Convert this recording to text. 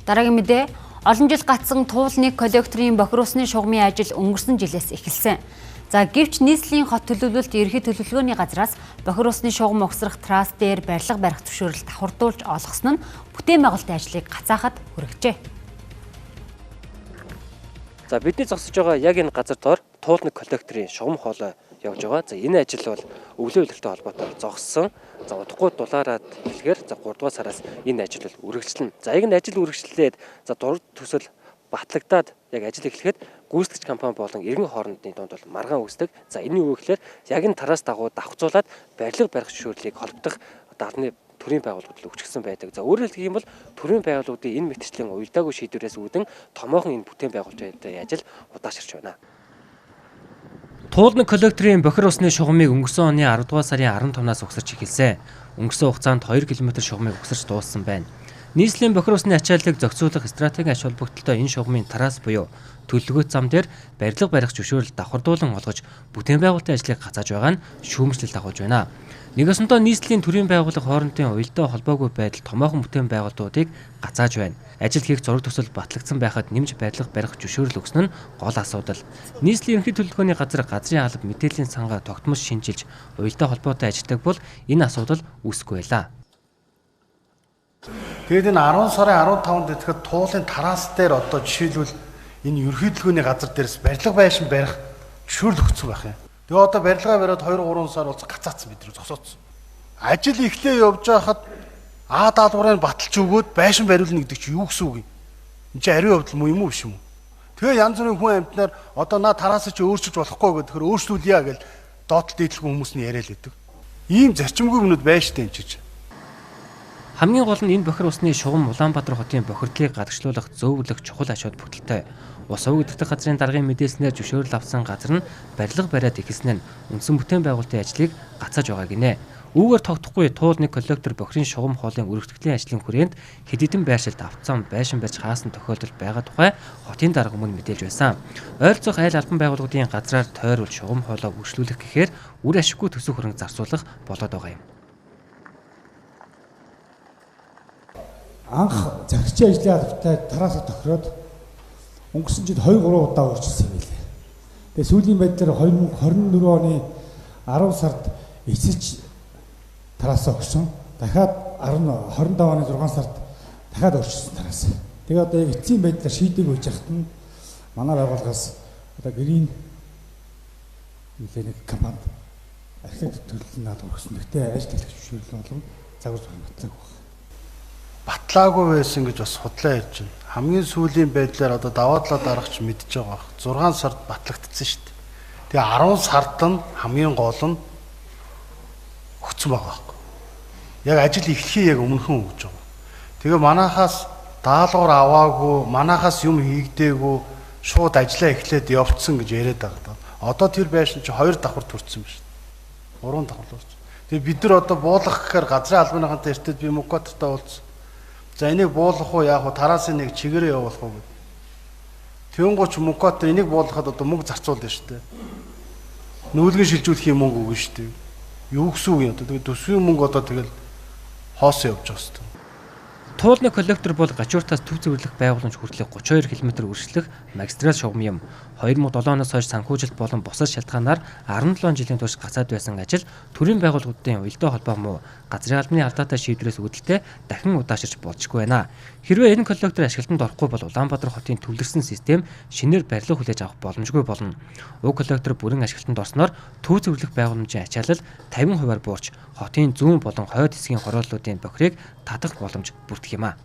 Дараагийн мэдээ олон жил гацсан туулны коллекторын бохирусны шугамын ажил өнгөрсөн жилээс эхэлсэн. За гэвч нийслэлийн хот төлөвлөлт ерхий төлөвлөгөөний газраас бохирусны шугам угсрах трасс дээр барилга барих зөвшөөрөл давхардуулж олгосон нь бүтээн байгуулалтын ажлыг гацаахад хүргэжээ. За бидний зогсож байгаа яг энэ газар доор туулны коллекторын шугам хоолой явж байгаа. За энэ ажил бол өвлөө үйлдэлтэй холбоотой зогссон. За удахгүй дулаараад эхлэхээр 3 дугаар сараас энэ ажил бол үргэлжлэнэ. За яг энэ ажил үргэлжлээд дурд төсөл батлагдаад яг ажил эхлэхэд гүйцэтгэгч компани болон иргэн хоорондын дунд бол маргаан үүсдэг. За энэ юу вэ гэхээр яг энэ тараас дагуу давхцуулаад барилга барих зөвшөөрлийг холбогдох албаны төрийн байгууллагууд өгчихсөн байдаг. За өөрөөр хэлэх юм бол төрийн байгууллагуудын энэ мэтчлийн уялдаагүй шийдвэрээс үүдэн томоохон энэ бүтээн байгуулалтын ажил удаашрч байна. Туулны коллекторын бохир усны шугамыг өнгөрсөн оны 10 дугаар сарын 15-наас угсарч эхэлсэн. Өнгөрсөн хугацаанд 2 км шугамыг угсарч дууссан байна. Нийслэлийн бохир усны ачааллыг зохицуулах стратегийн ач холбогдолтой энэ шугамын тараас буюу төлөвлөгөөт зам дээр барилга барих зөвшөөрөл давхардуулан олгож бүтээн байгуулалтын ажлыг гацааж байгаа нь шүүмжлэлт агуулж байна. Нэгсэндээ нийслэлийн төрийн байгууллага хоорондын уялдаа холбоогүй байдал томоохон бүтээн байгуулалтуудыг гацааж байна. Ажил хийх зураг төсөл батлагдсан байхад нэмж барилга барих зөвшөөрөл өгсөн нь гол асуудал. Нийслэлийн ерөнхий төлөвлөгөөний газрын алба мэдээллийн сангаа тогтмол шинжилж уялдаа холбоотой ажилладаг бол энэ асуудал үүсэхгүй байлаа. Тэгээд энэ 10 сарын 15-нд ихэд туулын тараас дээр одоо жишээлбэл энэ ерөнхий төлөвлөгөөний газар дээрс барилга байшин барих зөвшөөрөл өгсөн байх юм. Тэгээ одоо барилгаа бариад 2-3 сар болж гацаацсан бид нар зогсооцсон. Ажил ихлээ явж байхад А даалгаврыг баталж өгөөд байшин бариулна гэдэг чинь юу гэсэн үг юм? Энд чинь ариун явдал муу юм уу биш юм уу? Тэгээ янз бүрийн хүн амьтнаар одоо наа тараасаа чи өөрчилж болохгүй гэдэг тэгэхээр өөрчлүүлье гэж доотлол дээдлгүй хүмүүс нь яриа л байдаг. Ийм зарчимгүй юмнууд байштай юм чиж. Хамгийн гол нь энэ бохир усны шугам Улаанбаатар хотын бохирдлыг гадагшлуулах зөөвлөх чухал ач холбогдолтой. Ус өвгдөх газрын даргын мэдээлснээр зөвшөөрөл авсан газар нь барилга бариад эхэлсэн нь үндсэн бүтээн байгуулалтын ажлыг гацааж байгаа гинэ. Үүгээр тогтохгүй туулны коллектор бохирын шугам хоолын өргөтгөлийн ажлын хүрээнд хэд хэдэн байршилд автсан байшин барьж хаасан тохиолдол байгаа тухай хотын дарга өмнө мэдээлж байсан. Ойролцоох айл албан байгууллагуудын газраар тойруулж шугам хоолоо үргэлжлүүлэх гэхээр үр ашиггүй төсөв хөрөнгө зарцуулах болоод байгаа юм. Анх захирчийн ажлын албатай тараасаа тохироод өнгөрсөн жил 2-3 удаа өөрчилсөн юм билээ. Тэгээ сүүлийн байдлаар 2024 оны 10 сард эцэж тараасаа өгсөн. Дахиад 25 оны 6 сард дахиад өөрчилсөн тараасаа. Тэгээ одоо яг эцсийн байдлаар шийдэг үеж яхад нь манай байгууллагаас одоо грин нэг компанид архитект төлөвлөлт надад өгсөн. Гэхдээ ажил хэлэх зөвшөөрөл болон загвар батлаг баг. Батлаагүй байсан гэж бас худлаа ярьж байна. Хамгийн сүүлийн байдлаар одоо даваадлаа дарагч мэдж байгаа. 6 сард батлагдсан шүү дээ. Тэгээ 10 сард нь хамгийн гол нь өгсөн байгаа байхгүй. Яг ажил эхлэхийг яг өмнөхөн өгж байгаа. Тэгээ манайхаас даалгавар аваагүй, манайхаас юм хийгдээгүй шууд ажиллаа эхлээд явцсан гэж яриад байгаа. Одоо тэр байшин чи 2 давхар төрсөн байна шүү дээ. 3 давхар төрсөн. Тэгээ бид нар одоо буулгах гэхээр газрын албаныхантай эртэд би МКО-той уулзсан. За энийг буулгах уу яах вэ? Тараасан нэг чигээрээ явуулах уу гэдэг. Тэнгуүч МКО-т энийг буулгахад одоо мөнгө зарцуулна шүү дээ. Нүүлгэн шилжүүлэхийн мөнгө өгнө шүү дээ. Юу гэсэн үг юм одоо тэгээд төсвийн мөнгө одоо тэгэл хоосон явж байгаа шүү дээ. Туулны коллектор бол гачууртаас төв зөвлөх байгууламж хүртэлх 32 км үргэлжлэх магистрал шугам юм. 2007 оноос хойш санхүүжилт болон бусад шалтгаанаар 17 жилийн турш гацаад байсан ажил төрийн байгууллагуудын уялдаа холбоо муу газрын албаны алдаатай шийдвэрээс үүдэлтэй дахин удаашрч болжгүй байна. Хэрвээ энэ коллектор ашиглалтанд орохгүй бол Улаанбаатар хотын төвлөрсөн систем шинээр барилга хүлээж авах боломжгүй болно. Уг коллектор бүрэн ашиглалтанд орсноор төв зөвлөх байгууламжийн ачаалал 50% буурч хотын зүүн болон хойд хэсгийн хорооллуудын бохирыг татах боломж бүрдэх юм а.